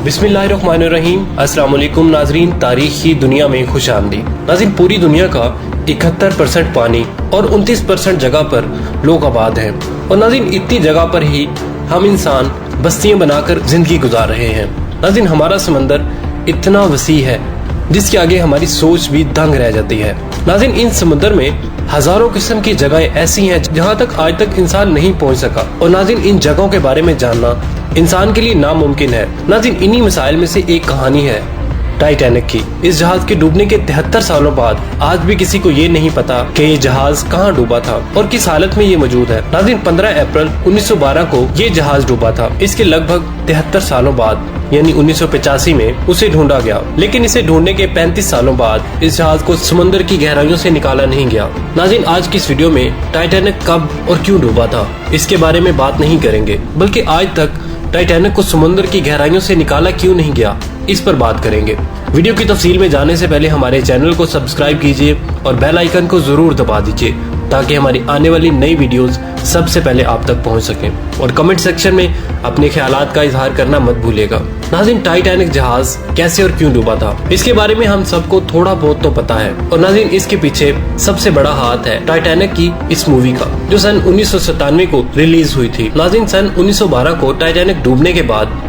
बिस्मिल्लाहिर्रहमानिर्रहीम। अस्सलाम वालेकुम नाजरीन, तारीखी दुनिया में खुश आमदीद। नाज़रीन, पूरी दुनिया का 71% पानी और 29% जगह पर लोग आबाद हैं और नाज़रीन इतनी जगह पर ही हम इंसान बस्तियां बनाकर जिंदगी गुजार रहे हैं। नाज़रीन, हमारा समंदर इतना वसी है जिसके आगे हमारी सोच भी दंग रह जाती है। नाज़रीन, इन समुद्र में हजारों किस्म की जगहें ऐसी हैं जहां तक आज तक इंसान नहीं पहुंच सका और नाज़रीन इन जगहों के बारे में जानना इंसान के लिए नामुमकिन है। नाज़रीन, इन्हीं मसाइल में से एक कहानी है टाइटैनिक की। इस जहाज के डूबने के 73 सालों बाद आज भी किसी को ये नहीं पता कि ये जहाज कहाँ डूबा था और किस हालत में ये मौजूद है। नाज़रीन, 15 अप्रैल 1912 को ये जहाज डूबा था। इसके लगभग 73 सालों बाद यानी 1985 में उसे ढूंढा गया, लेकिन इसे ढूंढने के 35 सालों बाद इस जहाज को समुद्र की गहराइयों से निकाला नहीं गया। नाज़रीन, आज की इस वीडियो में टाइटैनिक कब और क्यों डूबा था इसके बारे में बात नहीं करेंगे, बल्कि आज तक टाइटैनिक को समुद्र की गहराइयों से निकाला क्यों नहीं गया इस पर बात करेंगे। वीडियो की तफसील में जाने से पहले हमारे चैनल को सब्सक्राइब कीजिए और बेल आइकन को जरूर दबा दीजिए ताकि हमारी आने वाली नई वीडियोस सबसे पहले आप तक पहुंच सकें। और कमेंट सेक्शन में अपने ख्यालात का इजहार करना मत भूलिएगा। नाज़रीन, टाइटैनिक जहाज कैसे और क्यों डूबा था इसके बारे में हम सबको थोड़ा बहुत तो पता है और नाज़रीन इसके पीछे सबसे बड़ा हाथ है टाइटैनिक की इस मूवी का, जो सन 1997 को रिलीज हुई थी। नाज़रीन, सन 1912 को टाइटैनिक डूबने के बाद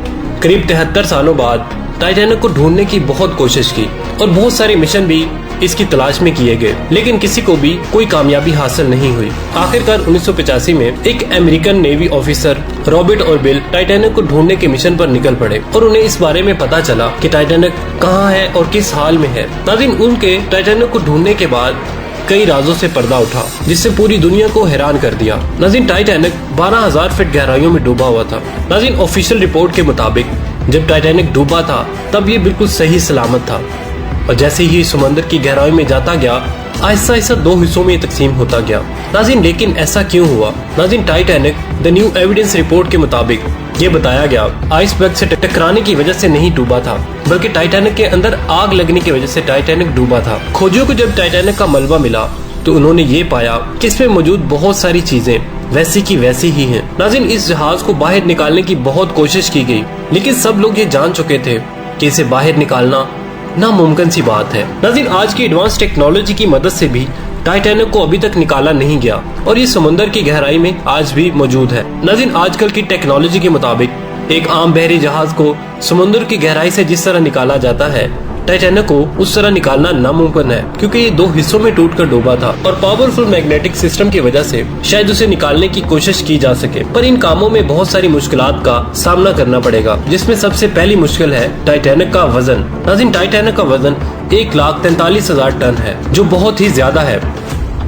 करीब 73 सालों बाद टाइटैनिक को ढूंढने की बहुत कोशिश की और बहुत सारे मिशन भी इसकी तलाश में किए गए, लेकिन किसी को भी कोई कामयाबी हासिल नहीं हुई। आखिरकार 1985 में एक अमेरिकन नेवी ऑफिसर रॉबर्ट और बिल टाइटैनिक को ढूंढने के मिशन पर निकल पड़े और उन्हें इस बारे में पता चला कि टाइटैनिक कहाँ है और किस हाल में है। नाज़रीन, उनके टाइटैनिक को ढूंढने के बाद कई राजों से पर्दा उठा जिससे पूरी दुनिया को हैरान कर दिया। नाज़रीन, टाइटैनिक 12,000 फीट गहराइयों में डूबा हुआ था। नाज़रीन, ऑफिशियल रिपोर्ट के मुताबिक जब टाइटैनिक डूबा था तब ये बिल्कुल सही सलामत था और जैसे ही समुद्र की गहराई में जाता गया आहिस्ता आहिस्ता 2 हिस्सों में तकसीम होता गया। नाज़रीन, लेकिन ऐसा क्यों हुआ? नाज़रीन, Titanic the new evidence report के मुताबिक ये बताया गया आइसबर्ग से टकराने की वजह से नहीं डूबा था, बल्कि टाइटैनिक के अंदर आग लगने की वजह से टाइटैनिक डूबा था। खोजियों को जब टाइटैनिक का मलबा मिला तो उन्होंने ये पाया कि इसमें मौजूद बहुत सारी चीजें वैसी की वैसी ही हैं। नाज़रीन, इस जहाज को बाहर निकालने की बहुत कोशिश की गई, लेकिन सब लोग ये जान चुके थे कि इसे बाहर निकालना नामुमकिन सी बात है। नाज़रीन, आज की एडवांस टेक्नोलॉजी की मदद से भी टाइटैनिक को अभी तक निकाला नहीं गया और ये समुद्र की गहराई में आज भी मौजूद है। नाज़रीन, आजकल की टेक्नोलॉजी के मुताबिक एक आम बहरी जहाज को समुद्र की गहराई से जिस तरह निकाला जाता है, टाइटैनिक को उस तरह निकालना नामुमकिन है, क्योंकि ये 2 हिस्सों में टूटकर डूबा था और पावरफुल मैग्नेटिक सिस्टम की वजह से शायद उसे निकालने की कोशिश की जा सके, पर इन कामों में बहुत सारी मुश्किलात का सामना करना पड़ेगा, जिसमें सबसे पहली मुश्किल है टाइटैनिक का वजन। नाज़रीन, टाइटैनिक का वजन 1,43,000 टन है, जो बहुत ही ज्यादा है।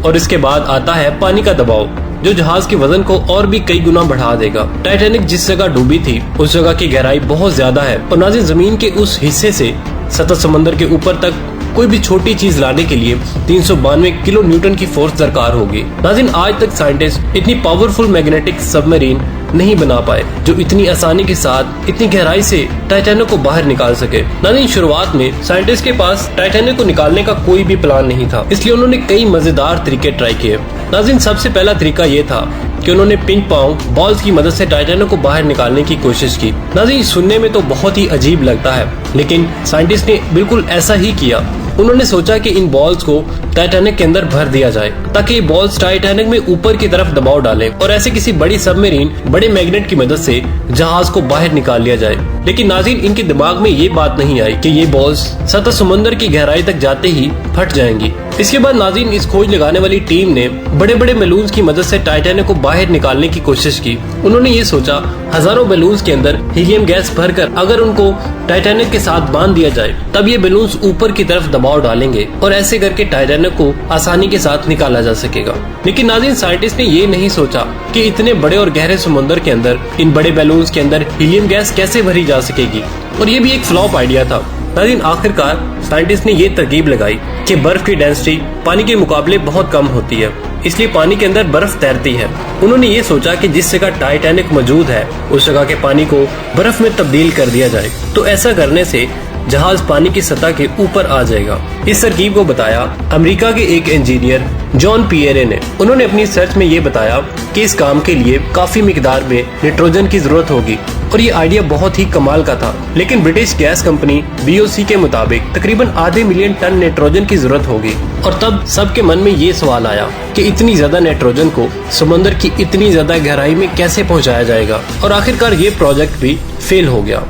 और इसके बाद आता है पानी का दबाव, जो जहाज के वजन को और भी कई गुना बढ़ा देगा। टाइटैनिक जिस जगह डूबी थी उस जगह की गहराई बहुत ज्यादा है और नाज़रीन जमीन के उस हिस्से से सतह समंदर के ऊपर तक कोई भी छोटी चीज लाने के लिए 392 किलो न्यूटन की फोर्स दरकार होगी। नाज़रीन, आज तक साइंटिस्ट इतनी पावरफुल मैग्नेटिक सबमरीन नहीं बना पाए जो इतनी आसानी के साथ इतनी गहराई से टाइटैनिक को बाहर निकाल सके। नाज़रीन, शुरुआत में साइंटिस्ट के पास टाइटैनिक को निकालने का कोई भी प्लान नहीं था, इसलिए उन्होंने कई मजेदार तरीके ट्राई किए। नाज़रीन, सबसे पहला तरीका ये था कि उन्होंने पिंग पोंग बॉल्स की मदद से टाइटैनिक को बाहर निकालने की कोशिश की। नाज़रीन, सुनने में तो बहुत ही अजीब लगता है, लेकिन साइंटिस्ट ने बिल्कुल ऐसा ही किया। उन्होंने सोचा कि इन बॉल्स को टाइटैनिक के अंदर भर दिया जाए ताकि ये बॉल्स टाइटैनिक में ऊपर की तरफ दबाव डालें और ऐसे किसी बड़ी सबमरीन बड़े मैग्नेट की मदद से जहाज को बाहर निकाल लिया जाए। लेकिन नाज़रीन, इनके दिमाग में ये बात नहीं आई कि ये बॉल्स सतह समुद्र की गहराई तक जाते ही फट जाएंगी। इसके बाद नाज़रीन इस खोज लगाने वाली टीम ने बड़े बड़े बैलून्स की मदद से टाइटैनिक को बाहर निकालने की कोशिश की। उन्होंने ये सोचा हजारों बैलून्स के अंदर हीलियम गैस भरकर अगर उनको टाइटैनिक के साथ बांध दिया जाए तब ये बैलून्स ऊपर की तरफ दबाव डालेंगे और ऐसे करके टाइटैनिक को आसानी के साथ निकाला जा सकेगा। लेकिन नाज़रीन, साइंटिस्ट ने ये नहीं सोचा कि इतने बड़े और गहरे समुद्र के अंदर इन बड़े बैलून्स के अंदर हीलियम गैस कैसे भरी जा सकेगी, और ये भी एक फ्लॉप आइडिया था। नाज़रीन, आखिरकार साइंटिस्ट ने ये तरकीब लगाई कि बर्फ की डेंसिटी पानी के मुकाबले बहुत कम होती है, इसलिए पानी के अंदर बर्फ तैरती है। उन्होंने ये सोचा कि जिस जगह टाइटैनिक मौजूद है उस जगह के पानी को बर्फ में तब्दील कर दिया जाए। तो ऐसा करने से जहाज पानी की सतह के ऊपर आ जाएगा। इस तरकीब को बताया अमेरिका के एक इंजीनियर जॉन पियरे ने। उन्होंने अपनी सर्च में ये बताया कि इस काम के लिए काफी मिकदार में नाइट्रोजन की जरूरत होगी और ये आइडिया बहुत ही कमाल का था। लेकिन ब्रिटिश गैस कंपनी BOC के मुताबिक तकरीबन आधे मिलियन टन नाइट्रोजन की जरूरत होगी। और तब सबके मन में ये सवाल आया कि इतनी ज्यादा नाइट्रोजन को समुद्र की इतनी ज्यादा गहराई में कैसे पहुंचाया जाएगा, और आखिरकार ये प्रोजेक्ट भी फेल हो गया।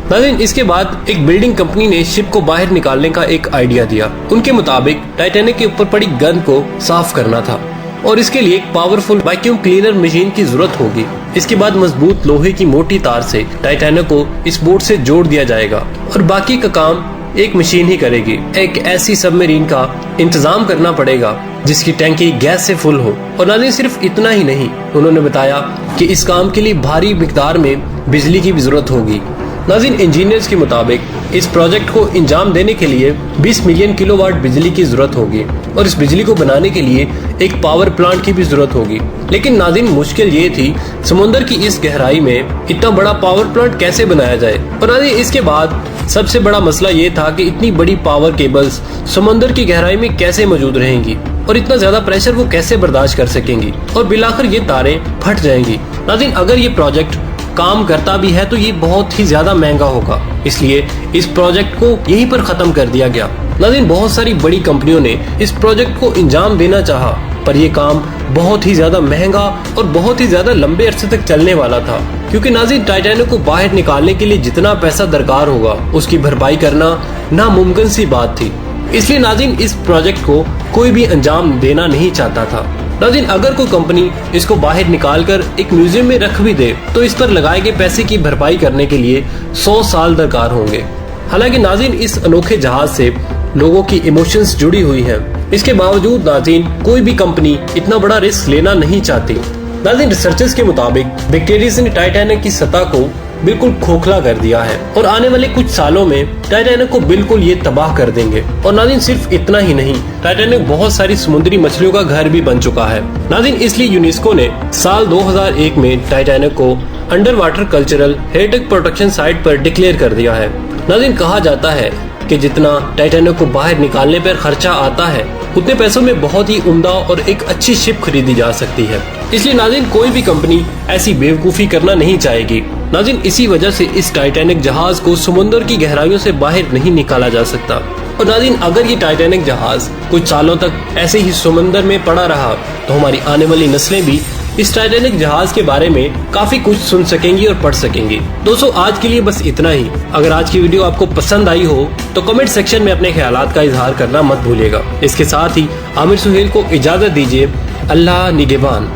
नाज़रीन, इसके बाद एक बिल्डिंग कंपनी ने शिप को बाहर निकालने का एक आइडिया दिया। उनके मुताबिक टाइटैनिक के ऊपर पड़ी गंद को साफ करना था और इसके लिए एक पावरफुल वैक्यूम क्लीनर मशीन की जरूरत होगी। इसके बाद मजबूत लोहे की मोटी तार से टाइटैनिक को इस बोट से जोड़ दिया जाएगा और बाकी का काम एक मशीन ही करेगी। एक ऐसी सबमरीन का इंतजाम करना पड़ेगा जिसकी टैंकी गैस से फुल हो। और नाज़रीन, सिर्फ इतना ही नहीं, उन्होंने बताया कि इस काम के लिए भारी मिकदार में बिजली की भी जरूरत होगी। नाज़रीन, इंजीनियर्स के मुताबिक इस प्रोजेक्ट को अंजाम देने के लिए 20 मिलियन किलोवाट बिजली की जरूरत होगी और इस बिजली को बनाने के लिए एक पावर प्लांट की भी जरूरत होगी। लेकिन नाज़रीन, मुश्किल ये थी समुद्र की इस गहराई में इतना बड़ा पावर प्लांट कैसे बनाया जाए। और नाज़रीन, इसके बाद सबसे बड़ा मसला ये था कि इतनी बड़ी पावर केबल्स समुद्र की गहराई में कैसे मौजूद रहेंगी और इतना ज्यादा प्रेशर वो कैसे बर्दाश्त कर सकेंगी और बिलाखिर ये तारें फट जाएंगी। नाज़रीन, अगर ये प्रोजेक्ट काम करता भी है तो ये बहुत ही ज्यादा महंगा होगा, इसलिए इस प्रोजेक्ट को यहीं पर खत्म कर दिया गया। नाज़रीन, बहुत सारी बड़ी कंपनियों ने इस प्रोजेक्ट को अंजाम देना चाहा, पर ये काम बहुत ही ज्यादा महंगा और बहुत ही ज्यादा लंबे अरसे तक चलने वाला था, क्योंकि नाज़रीन, टाइटैनिक को बाहर निकालने के लिए जितना पैसा दरकार होगा उसकी भरपाई करना नामुमकिन सी बात थी। इसलिए नाज़रीन, इस प्रोजेक्ट को कोई भी अंजाम देना नहीं चाहता था। नाज़रीन, अगर कोई कंपनी इसको बाहर निकालकर एक म्यूजियम में रख भी दे तो इस पर लगाए गए पैसे की भरपाई करने के लिए 100 साल दरकार होंगे। हालांकि नाज़रीन, इस अनोखे जहाज से लोगों की इमोशंस जुड़ी हुई हैं। इसके बावजूद नाज़रीन, कोई भी कंपनी इतना बड़ा रिस्क लेना नहीं चाहती। नाज़रीन, रिसर्चर्स के मुताबिक बैक्टीरिया ने टाइटैनिक की सतह को बिल्कुल खोखला कर दिया है और आने वाले कुछ सालों में टाइटैनिक को बिल्कुल ये तबाह कर देंगे। और नाज़रीन, सिर्फ इतना ही नहीं, टाइटैनिक बहुत सारी समुद्री मछलियों का घर भी बन चुका है। नाज़रीन, इसलिए यूनेस्को ने साल 2001 में टाइटैनिक को under water cultural heritage protection site पर डिक्लेयर कर दिया है। नाज़रीन, कहा जाता है कि जितना टाइटैनिक को बाहर निकालने पर खर्चा आता है उतने पैसों में बहुत ही उम्दा और एक अच्छी शिप खरीदी जा सकती है। इसलिए नाज़रीन, कोई भी कंपनी ऐसी बेवकूफ़ी करना नहीं चाहेगी। नाज़रीन, इसी वजह से इस टाइटैनिक जहाज को समुद्र की गहराइयों से बाहर नहीं निकाला जा सकता। और नाज़रीन, अगर ये टाइटैनिक जहाज कुछ सालों तक ऐसे ही समुद्र में पड़ा रहा तो हमारी आने वाली नस्लें भी इस टाइटैनिक जहाज के बारे में काफी कुछ सुन सकेंगी और पढ़ सकेंगी। दोस्तों, आज के लिए बस इतना ही। अगर आज की वीडियो आपको पसंद आई हो तो कमेंट सेक्शन में अपने ख्यालात का इजहार करना मत भूलिएगा। इसके साथ ही आमिर सुहेल को इजाजत दीजिए। अल्लाह निगहबान।